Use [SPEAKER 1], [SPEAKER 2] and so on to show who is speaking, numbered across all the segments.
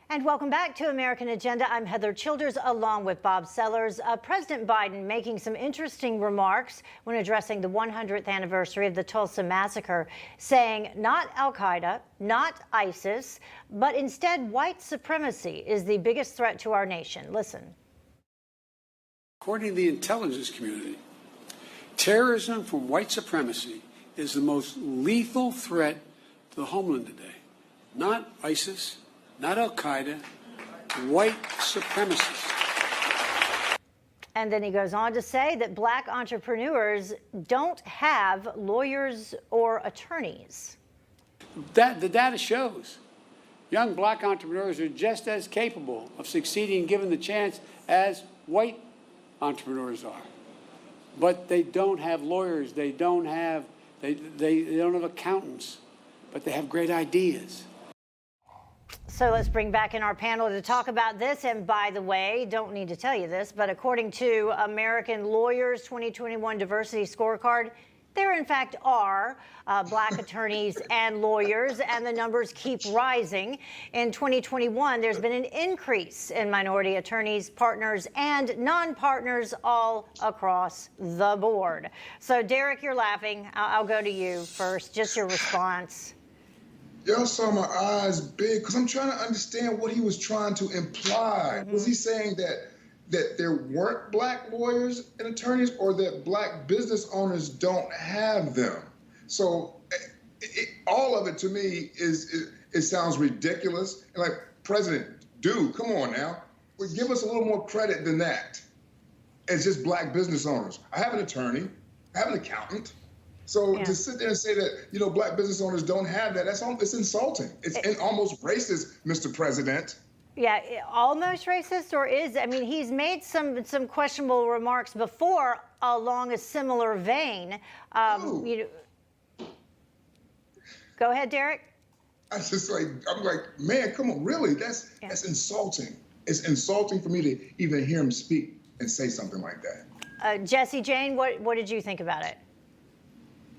[SPEAKER 1] And welcome back to American Agenda. I'm Heather Childers along with Bob Sellers. President Biden making some interesting remarks when addressing the 100th anniversary of the Tulsa massacre, saying not al-Qaeda, not ISIS, but instead white supremacy is the biggest threat to our nation. Listen.
[SPEAKER 2] According to the intelligence community, terrorism from white supremacy is the most lethal threat to the homeland today. Not ISIS, not al-Qaeda, white supremacists.
[SPEAKER 1] And then he goes on to say that black entrepreneurs don't have lawyers or attorneys.
[SPEAKER 2] The data shows young black entrepreneurs are just as capable of succeeding given the chance as white entrepreneurs are. But they don't have lawyers, they don't have accountants, but they have great ideas.
[SPEAKER 1] So let's bring back in our panel to talk about this. And by the way, don't need to tell you this, but according to American Lawyers 2021 Diversity Scorecard, there in fact are black attorneys and lawyers, and the numbers keep rising. In 2021, there's been an increase in minority attorneys, partners, and non-partners all across the board. So Derek, you're laughing. I'll go to you first. Just your response.
[SPEAKER 3] Y'all saw my eyes big because I'm trying to understand what he was trying to imply. Mm-hmm. Was he saying that there weren't black lawyers and attorneys, or that black business owners don't have them? So all of it to me it sounds ridiculous. And like, President, dude, come on now. Give us a little more credit than that. It's just black business owners. I have an attorney. I have an accountant. So to sit there and say that, black business owners don't have that, it's insulting. It's almost racist, Mr. President.
[SPEAKER 1] Yeah, almost racist, or he's made some questionable remarks before along a similar vein. Go ahead, Derek.
[SPEAKER 3] I'm like, man, come on, really? That's insulting. It's insulting for me to even hear him speak and say something like that.
[SPEAKER 1] Jesse Jane, what did you think about it?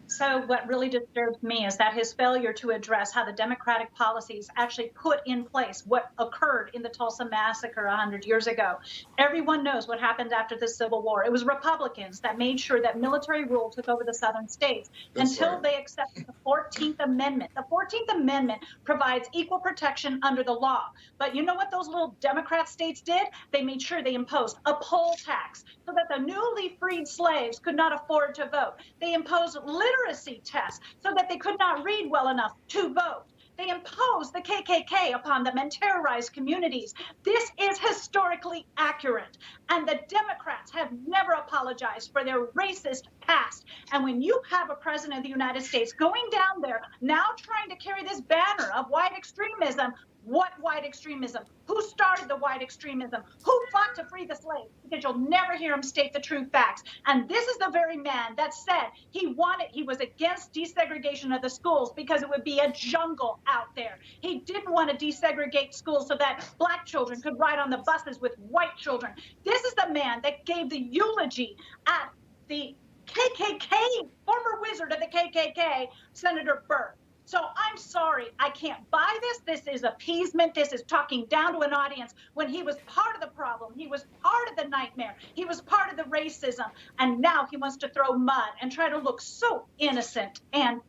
[SPEAKER 4] So what really disturbs me is that his failure to address how the Democratic policies actually put in place what occurred in the Tulsa massacre 100 years ago. Everyone knows what happened after the Civil War. It was Republicans that made sure that military rule took over the southern states until they accepted the 14th Amendment. The 14th Amendment provides equal protection under the law. But you know what those little Democrat states did? They made sure they imposed a poll tax so that the newly freed slaves could not afford to vote. They imposed literacy tests so that they could not read well enough to vote. They imposed the KKK upon them and terrorized communities. This is historically accurate. And the Democrats have never apologized for their racist past. And when you have a president of the United States going down there now trying to carry this banner of white extremism, what white extremism? Who started the white extremism? Who fought to free the slaves? Because you'll never hear him state the true facts. And this is the very man that said he was against desegregation of the schools because it would be a jungle out there. He didn't want to desegregate schools so that black children could ride on the buses with white children. This is the man that gave the eulogy at the KKK, former wizard of the KKK, Senator Burke. So I'm sorry, I can't buy this. This is appeasement. This is talking down to an audience when he was part of the problem. He was part of the nightmare. He was part of the racism. And now he wants to throw mud and try to look so innocent and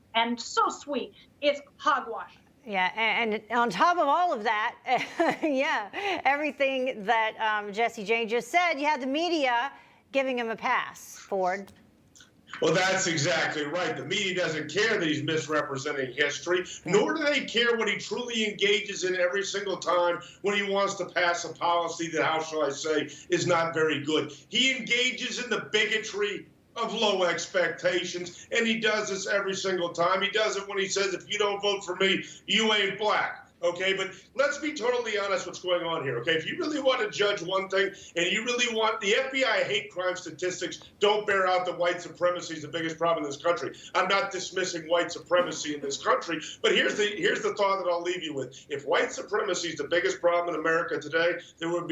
[SPEAKER 4] so sweet. It's hogwash.
[SPEAKER 1] Yeah, and on top of all of that, everything that Jesse Jane just said, you had the media giving him a pass, Ford.
[SPEAKER 5] Well, that's exactly right. The media doesn't care that he's misrepresenting history, nor do they care what he truly engages in every single time when he wants to pass a policy that, how shall I say, is not very good. He engages in the bigotry of low expectations, and he does this every single time. He does it when he says, if you don't vote for me, you ain't black. Okay, but let's be totally honest what's going on here, okay? If you really want to judge one thing, and you really want, the FBI hate crime statistics don't bear out that white supremacy is the biggest problem in this country. I'm not dismissing white supremacy in this country, but here's the thought that I'll leave you with. If white supremacy is the biggest problem in America today, there wouldn't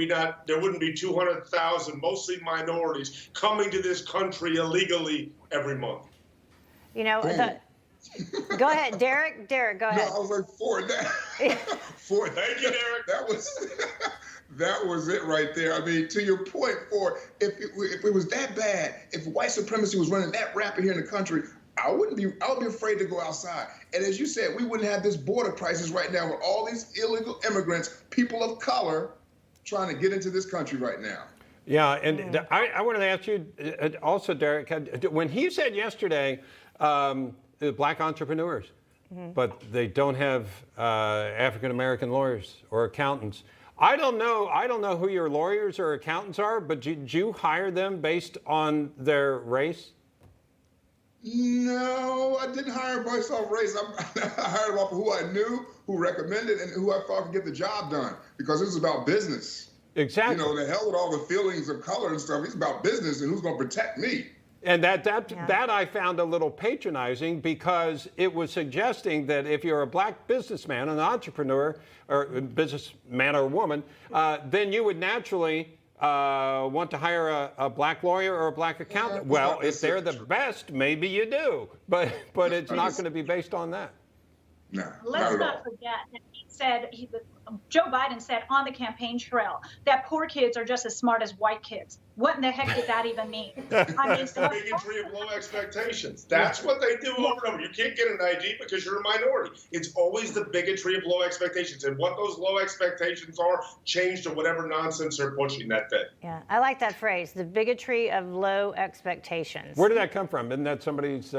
[SPEAKER 5] be 200,000, mostly minorities, coming to this country illegally every month.
[SPEAKER 1] You know, Go ahead, Derek. Derek, go ahead.
[SPEAKER 3] No, I was like, Ford, Ford.
[SPEAKER 5] Thank you, Derek.
[SPEAKER 3] That was it right there. I mean, to your point, Ford, if it was that bad, if white supremacy was running that rapid here in the country, I would be afraid to go outside. And as you said, we wouldn't have this border crisis right now with all these illegal immigrants, people of color, trying to get into this country right now.
[SPEAKER 6] Yeah, and I wanted to ask you also, Derek, when he said yesterday, black entrepreneurs, but they don't have African-American lawyers or accountants. I don't know who your lawyers or accountants are, but did you hire them based on their race?
[SPEAKER 3] No, I didn't hire based off race. I hired them off of who I knew, who recommended, and who I thought could get the job done, because this is about business.
[SPEAKER 6] Exactly.
[SPEAKER 3] You know, the hell with all the feelings of color and stuff. It's about business and who's going to protect me.
[SPEAKER 6] And that I found a little patronizing, because it was suggesting that if you're a black businessman, an entrepreneur, or a businessman or woman, then you would naturally want to hire a black lawyer or a black accountant. Well, if they're the best, maybe you do, but it's not going to be based on that.
[SPEAKER 3] No,
[SPEAKER 4] Let's not forget that he said, Joe Biden said on the campaign trail that poor kids are just as smart as white kids. What in the heck did that even mean? I mean,
[SPEAKER 5] It's the bigotry of low expectations. That's what they do over and over. You can't get an ID because you're a minority. It's always the bigotry of low expectations. And what those low expectations are, change to whatever nonsense they're pushing that day.
[SPEAKER 1] Yeah, I like that phrase, the bigotry of low expectations.
[SPEAKER 6] Where did that come from? Isn't that somebody's,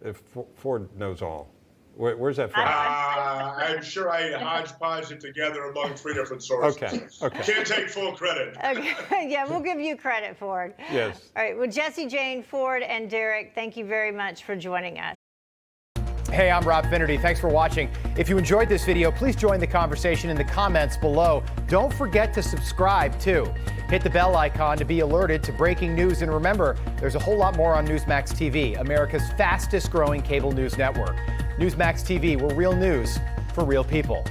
[SPEAKER 6] if Ford knows all? Where's that from?
[SPEAKER 5] I'm sure I hodgepodged it together among 3 different sources.
[SPEAKER 6] Okay.
[SPEAKER 5] Can't take full credit.
[SPEAKER 1] Okay, yeah, we'll give you credit, Ford.
[SPEAKER 6] Yes.
[SPEAKER 1] All right, well, Jesse, Jane, Ford, and Derek, thank you very much for joining us.
[SPEAKER 7] Hey, I'm Rob Finnerty. Thanks for watching. If you enjoyed this video, please join the conversation in the comments below. Don't forget to subscribe, too. Hit the bell icon to be alerted to breaking news. And remember, there's a whole lot more on Newsmax TV, America's fastest growing cable news network. Newsmax TV, we're real news for real people.